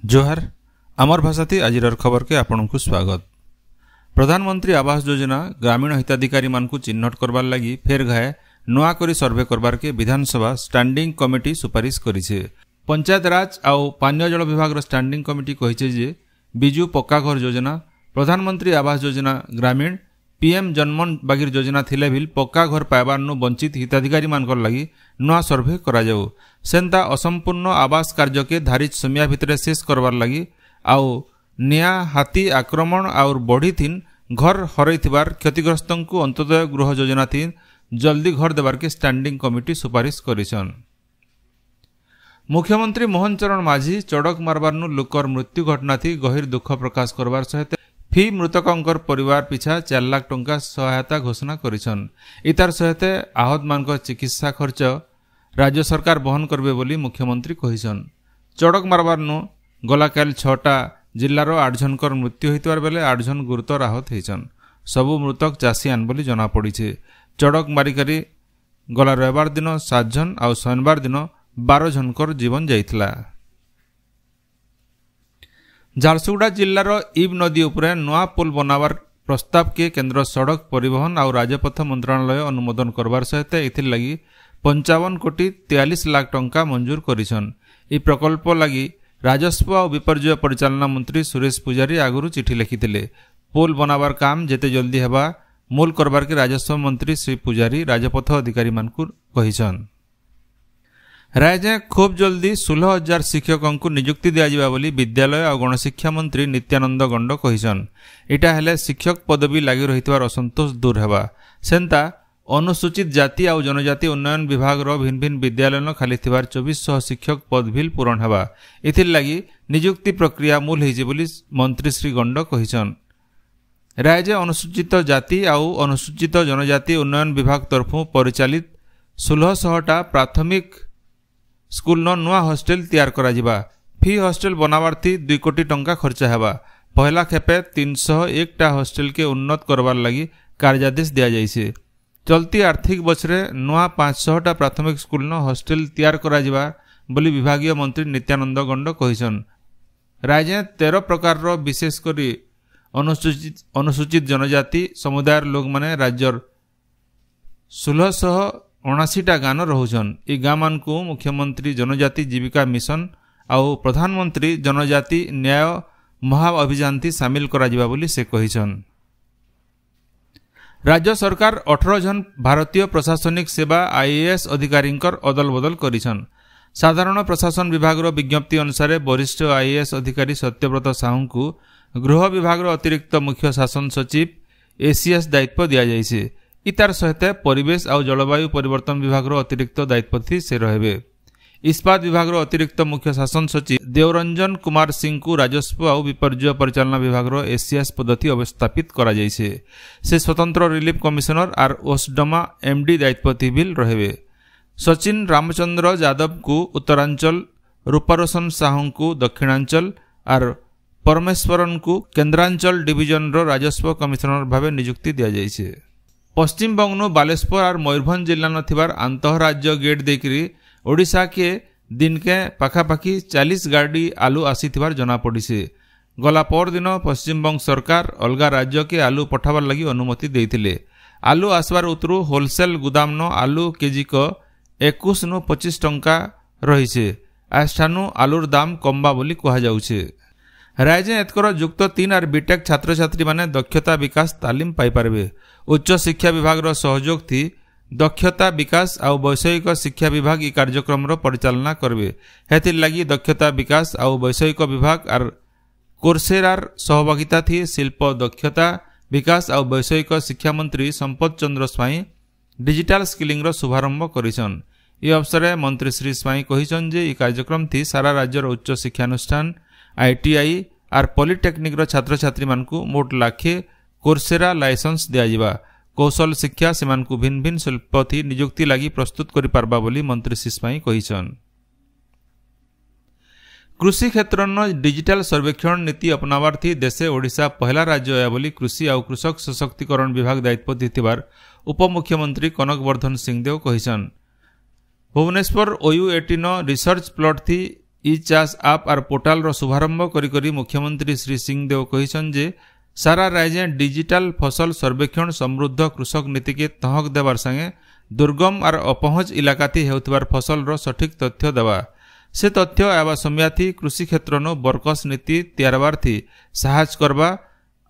जोहार आमर भाषा थी आज खबर के आपण को स्वागत। प्रधानमंत्री आवास योजना ग्रामीण हिताधिकारी मान को चिन्हट करबार लगी फेर घाए नुआ करी सर्वे करबार के विधानसभा स्टैंडिंग कमिटी सुपारिश करिछे। पंचायत राज आउ पानीय जल विभाग स्टैंडिंग कमिटी कहिछे जे बिजू पक्का घर योजना प्रधानमंत्री आवास योजना ग्रामीण पीएम जन्मन बागिर योजना थिले भी पक्का घर पाइबार वंचित हिताधिकारी मानकर लगी नुआ सर्वे करा जाऊ। सेंता असंपूर्ण आवास कार्य के धारित समय भितर शेष करबार लगी आउ निया हाथी आक्रमण और बढ़ी थीन घर हरइथिबार क्षतिग्रस्त को अंत्योदय गृह योजना थी जल्दी घर देवार के स्टैंडिंग कमिटी सुपारिश करिछन। मुख्यमंत्री मोहन चरण माझी चड़क मारबार लोकर मृत्यु घटना थी गहिर दुख प्रकाश करबार सहित फी मृतकंकर परिवार पिछा 4 लाख टंका सहायता घोषणा करिछन। इतार सहित आहत मानकर चिकित्सा खर्च राज्य सरकार बहन करबे बोली मुख्यमंत्री कहिछन। चड़क मारबार गला काल 6टा जिल्लार 8 जनकर मृत्यु होइतबार बेले 8 जन गुरुतर आहत होइछन। सबु मृतक चाषीआन बोली जना पड़ीछे। चड़क मारिकारी गला रविवार दिन 7 जन और शनिवार दिन 12 जनकर जीवन जाइथिला। झारसुगुड़ा जिल्लार इब नदी उपरे नुआ पुल बनावार प्रस्ताव के केंद्र सड़क परिवहन और राजपथ मंत्रालय अनुमोदन करबार सहित इथिर लगी 55 कोटी 43 लाख टंका मंजूर करिछन। ई प्रकल्प लगी राजस्व और विपर्यय परिचालना मंत्री सुरेश पुजारी आगुरु चिठी लिखिथिले। पुल बनावार काम जेते जल्दी हेबा मूल करबार के राजस्व मंत्री श्री पुजारी राजपथ अधिकारी मानकु कहिछन। राज्य खूब जल्दी 16,000 शिक्षकों को नियुक्ति दिया बोली विद्यालय और गणशिक्षा मंत्री नित्यानंद गंड कहिछन। इटा हेले शिक्षक पदवी लगी रहितवार असंतोष दूर हेबा। सेंता अनुसूचित जाति और जनजाति उन्नयन विभाग भिन्न भिन्न विद्यालय खाली थिबार 2400 शिक्षक पद भी पूरण हेबा। इथिर लगी नियुक्ति प्रक्रिया मूल होइजे बोली मंत्री श्री गंड कहिछन। राज्य अनुसूचित जाति और अनुसूचित जनजाति उन्नयन विभाग तरफु परिचालित 1600टा प्राथमिक स्कूल नुआ हॉस्टेल तैयार करा जिबा। फी हॉस्टेल बनावार थी 2 कोटी टंका खर्च हेबा। पहला खेपे 301टा हॉस्टेल के उन्नत करवार लगी कार्यादेश दिया जाइछे। चलती आर्थिक बछरे नुआ 500टा प्राथमिक स्कूल हॉस्टेल तैयार करा जिबा बोली विभागीय मंत्री नित्यानंद गंड कहिछन। राज्य 13 प्रकार विशेष करी अनुसूचित जनजाति समुदायर लोक माने राज्यर 1679टा गान रहुछन। ई गाँ मान को मुख्यमंत्री जनजाति जीविका मिशन और प्रधानमंत्री जनजाति न्याय महा अभियान थी सामिल करा जिबा बोली से कहिछन। राज्य सरकार 18 जन भारतीय प्रशासनिक सेवा आईएएस अधिकारी अदल बदल करिछन। साधारण प्रशासन विभाग विज्ञप्ति अनुसार वरिष्ठ आईएएस अधिकारी सत्यव्रत साहू को गृह विभाग अतिरिक्त मुख्य शासन सचिव एसीएस दायित्व दिया जाइछे। इतार सहित परिवेश और जलवायु परिवर्तन विभाग अतिरिक्त दायित्व थी से रहे। इस्पात विभाग अतिरिक्त मुख्य शासन सचिव देवरंजन कुमार सिंह को राजस्व और विपर्यय परिचालना विभाग एसीएस पद्धति अवस्थापित करा जाइछे। से स्वतंत्र रिलीफ कमिशनर और ओसडमा एमडी दायित्व थी भी रहे। सचिन रामचंद्र यादव को उत्तरांचल, रूपारोशन साहू को दक्षिणांचल और परमेश्वरन को केन्द्रांचल डिविजन राजस्व कमिशनर भाव नियुक्ति दिया जाइछे। पश्चिम बंग बालेश्वर और मयूरभंज जिला नथिबार अंतरराज्य गेट देकरी ओडिशा के दिन के पाखापाखी 40 गाड़ी आलू आसीथिबार जना पड़िसे। गला पर दिन पश्चिम बंग सरकार अलगा राज्य के आलू पठाबार लगी अनुमति देइथिले। आलू आसबार उतरु होलसेल गुदाम न आलू केजी को 21 नु 25 टंका रहिছে। आस्थानु आलूर दाम कम्बा बोली कहा जाउछे। राज्य एतकर युक्त 3 और बीटेक छात्र छात्री माने दक्षता विकास तालीम पाई पारबे। उच्च शिक्षा विभाग सहयोग थी दक्षता विकास और वैषयिक शिक्षा विभाग ई कार्यक्रम परिचालना करबे। हेतिर लगी दक्षता विकास और वैषयिक विभाग और कोर्सेरार सहभागिता थी शिल्प दक्षता विकास और वैषयिक शिक्षा मंत्री संपत चंद्र स्वाई डिजिटल स्किलिंग शुभारंभ करिछन। ई अवसर मंत्री श्री स्वाई कहिछन जे ई कार्यक्रम थी सारा राज्यर उच्च शिक्षानुष्ठान आईटीआई और पॉलिटेक्निक छात्र छात्री मानकु मोट लाखे कोर्सेरा लाइसेंस दिया जिबा। कौशल शिक्षा सेमान को भिन्न भिन्न शिल्प थी नियुक्ति लगी प्रस्तुत करि पारबा बोली मंत्री सिस्माई कहिछन। कृषि क्षेत्र डिजिटल सर्वेक्षण नीति अपनावार थी देशे ओडिशा पहला राज्य है बोली कृषि और कृषक सशक्तिकरण विभाग दायित्व दिथिबार उपमुख्यमंत्री कनक वर्धन सिंहदेव कहिछन। भुवनेश्वर OU18 रिसर्च प्लॉट थी ଇ ଚାଷ ଆପ୍ ଆର୍ ପୋର୍ଟାଲର ଶୁଭାରମ୍ଭ କରି ମୁଖ୍ୟମନ୍ତ୍ରୀ ଶ୍ରୀ ସିଂଦେଓ କହିଛନ୍ତି ଯେ ସାରା ରାଜ୍ୟରେ ଡିଜିଟାଲ ଫସଲ ସର୍ବେକ୍ଷଣ ସମୃଦ୍ଧ କୃଷକ ନୀତିକେ ତହକ ଦେବାର ସାଙ୍ଗେ ଦୁର୍ଗମ ଆର୍ ଅପହଞ୍ଚ ଇଲାକାଥି ହେଉଥିବାର ଫସଲର ସଠିକ୍ ତଥ୍ୟ ଦେବା। ସେ ତଥ୍ୟ ଆବା ସମିୟାଥି କୃଷି କ୍ଷେତ୍ରନୁ ବର୍କସ ନୀତି ତିଆରବାରଥି ସାହାଯ୍ୟ କରବା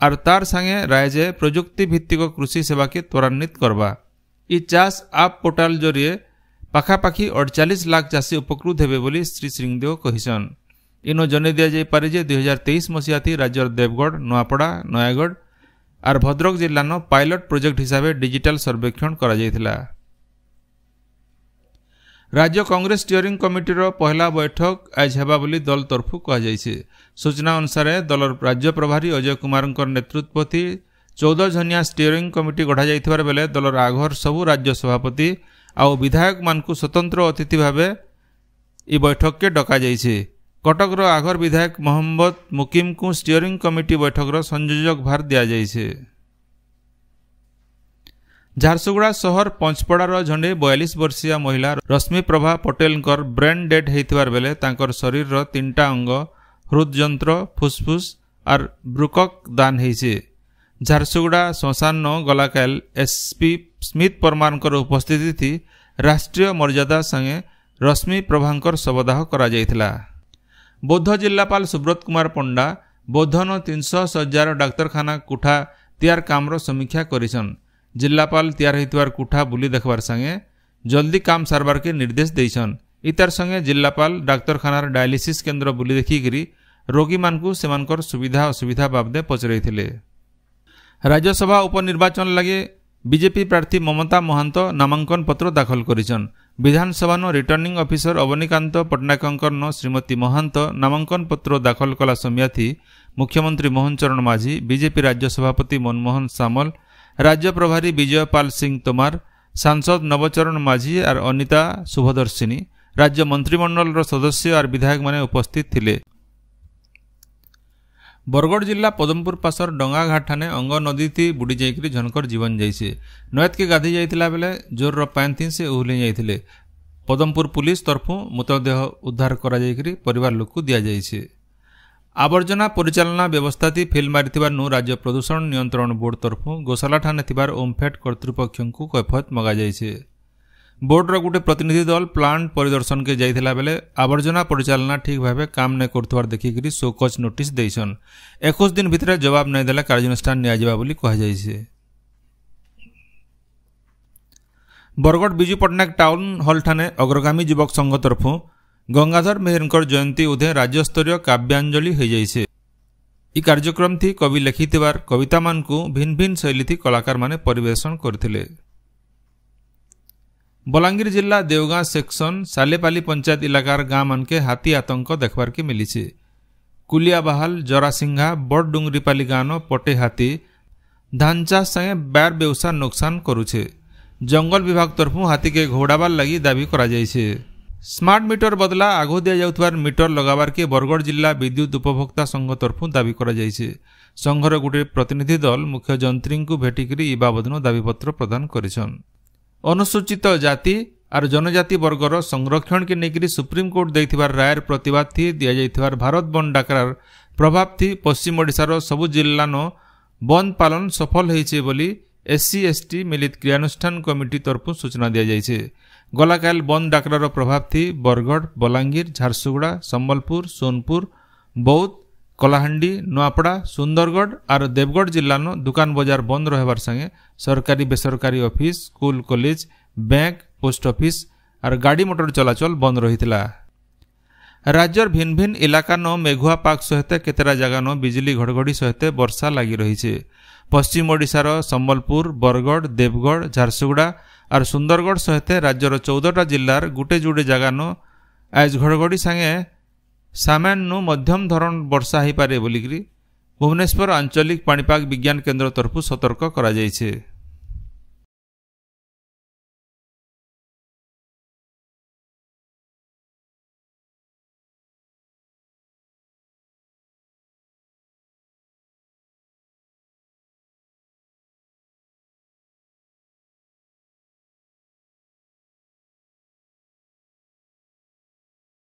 ଆର୍ ତାର ସାଙ୍ଗେ ରାଜ୍ୟରେ ପ୍ରଯୁକ୍ତି ଭିତ୍ତିକ କୃଷି ସେବାକେ ତ୍ୱରାନ୍ୱିତ କରବା। ଇ ଚାଷ ଆପ୍ ପୋର୍ଟାଲ ଜରିଏ ପାଖାପାଖି 48 ଲାখ ଚାଷୀ ଉପକୃତ ହେବେ ବୋଲି ଶ୍ରୀ ସିଂଦେଓ କହିଛନ୍। ଇନୁ ଜଣେଇ ଦିଆଯାଇପାରେ ଯେ 2023 ମସିହାଥି ରାଜ୍ୟର ଦେବଗଡ଼, ନୂଆପଡ଼ା, ନୟାଗଡ଼ ଆର୍ ଭଦ୍ରକ ଜିଲ୍ଲାନ ପାଇଲଟ ପ୍ରୋଜେକ୍ଟ ହିସାବରେ ଡିଜିଟାଲ ସର୍ବେକ୍ଷଣ କରାଯାଇଥିଲା। राज्य कांग्रेस स्टीयरिंग कमिटीर पहला बैठक आज हेबा बोली दल तरफु कहुଯାଇଛି। सूचना अनुसार दलर राज्य प्रभारी अजय कुमार नेतृत्व 14 जनिया स्टीयरिंग कमिटी गढ़ा जाइथिबार बेले दलर आघर सबु राज्य सभापति आउ विधायक मानकु स्वतंत्र अतिथि भावे इ बैठक के डका जाइछि। कटकर आघर विधायक मोहम्मद मुकिम को स्टीयरिंग कमिटी बैठक संयोजक भार दिया जाइछि। झारसुगुड़ा शहर पंचपड़ार झंडे 42 वर्षीय महिला रश्मि प्रभा पटेल ब्रेन डेड होइथिबार बेले तांकर शरीर 3टा अंग हृदयंत्र फुसफुस और ब्रुकक दान होइछे। झारसुगुड़ा श्मशान गलाकाल एसपी स्मिथ परमार उपस्थिति थी राष्ट्रीय मर्यादा संगे रश्मि प्रभांकर शवदाह करा जायथिला। बौद्ध जिल्लापाल सुब्रत कुमार पंडा बौद्धन 300 शय्यार डाक्तरखाना कुठा तैयार कामर समीक्षा करिछन। जिल्लापाल तैयार होइतबार कुठा बुली देखबार संगे जल्दी काम सारबार के निर्देश देइछन। इतार संगे जिल्लापाल डाक्तरखानार डायलिसिस केन्द्र बुली देखिकरी रोगी मानकु सेमानकर सुविधा असुविधा बाबदे पचरैथिले। राज्यसभा उपनिर्वाचन लगे बीजेपी प्रार्थी ममता महांत नामांकन पत्र दाखल करिछन। विधानसभा रिटर्निंग ऑफिसर अवनीकांत पट्टनायक श्रीमती महांत नामांकन पत्र दाखल कला समियाथी मुख्यमंत्री मोहन चरण माझी, बीजेपी राज्य सभापति मनमोहन सामल, राज्य प्रभारी विजयपाल सिंह तोमार, सांसद नवचरण माझी और अनिता शुभदर्शिनी, राज्य मंत्रिमंडल सदस्य और विधायक माने उपस्थित थिले। बरगढ़ जिला पदमपुर पासर डंगाघाट ठाने अंग नदी थी बुड़ी जाइकरी झनकर जीवन जाइसे। नयत के गाधी जाइतिला बेले जोर पान थी से उहले जाइतिले। पदमपुर पुलिस तरफु मृतदेह उद्धार करा जाइकरी परिवार लोक को दिया जाइसे। आवर्जना परिचालना व्यवस्था थी फेल मारिथिबार नु राज्य प्रदूषण नियंत्रण बोर्ड तरफु गोशाला ठाने थिबार ओमफेड कर्तृपक्षंकु कैफत मगा जाइसे। बोर्डर गोटे प्रतिनिधि दल प्लांट परिदर्शन के जाइथिला बेले आवर्जना परिचालना ठीक भावे काम नै करथुवार देखिकरी शोकज नोटिस देइछन। 21 दिन भितर जवाब नै देला कार्यानुष्ठान निया जिबा बोली कहा जाइसे। बरगढ़ बिजू पट्टनायक टाउन हॉल ठाने अग्रगामी युवक संघ तरफु गंगाधर मेहरकर जयंती उदय राज्य स्तरीय काव्यांजलि हो जाइसे। इ कार्यक्रम थी कवि लिखिथिबार कविता मानकु भिन्न भिन्न शैली थी कलाकार माने परिवेशन करथिले। बलांगीर जिला देवगां सेक्शन सालेपाली पंचायत इलाकार गाँ मान के हाथी आतंक देखबार के मिली। कुलियाबाहाल जरासिंघा बड़ डुंगरीपाली गाँव पटे हाथी धान चाष संगे बार बेउसा नुकसान करुछे। जंगल विभाग तरफु हाथी के घोड़ाबार लगी दाबी करा जाइछे। स्मार्ट मीटर बदला आगो दिया जाउथबार मीटर लगाबार के बरगढ़ जिला विद्युत उपभोक्ता संघ तरफु दाबी करा जाइछे। संघर गोटे प्रतिनिधि दल मुख्य जंत्री को भेटिकरी इ बाबदनो दाबीपत्र प्रदान करिछन। अनुसूचित जाति और जनजाति वर्गर संरक्षण के नेकरी सुप्रीम कोर्ट देथिबार रायर प्रतिवाद थी दिया जाइथिबार भारत बंद डाकरार प्रभाव थी पश्चिम ओडिशार सबु जिल्लानो बंद पालन सफल होइछे बोली एससी एसटी मिलित क्रियानुष्ठान कमिटी तरफु सूचना दिया जाइछे। गलाकाल बंद डाकरार प्रभाव थी बरगढ़, बलांगीर, झारसुगुड़ा, संबलपुर, सोनपुर, बौद्ध, कलाहांडी, नुआपड़ा, सुंदरगढ़ और देवगढ़ जिल्लानो दुकान बाजार बंद रहबार संगे सरकारी बेसरकारी office, school, college, bank, post office और गाड़ी मोटर चलाचल बंद रहितिला। राज्यर भिन्न भिन्न इलाका नो मेघुआ पाक सहित केतेरा जगह नो बिजली घड़घड़ी सहित वर्षा लगी रही। पश्चिम ओडिशार संबलपुर, बरगढ़, देवगढ़, झारसुगुड़ा और सुंदरगढ़ सहित राज्यर 14टा जिल्लार गुटे जुड़े जगह नो आज घड़घड़ी संगे सामान्य मध्यम धरण वर्षा हो पारे बोलिकी भुवनेश्वर आंचलिक पाणीपाग विज्ञान केन्द्र तरफु सतर्क करा जाइछे।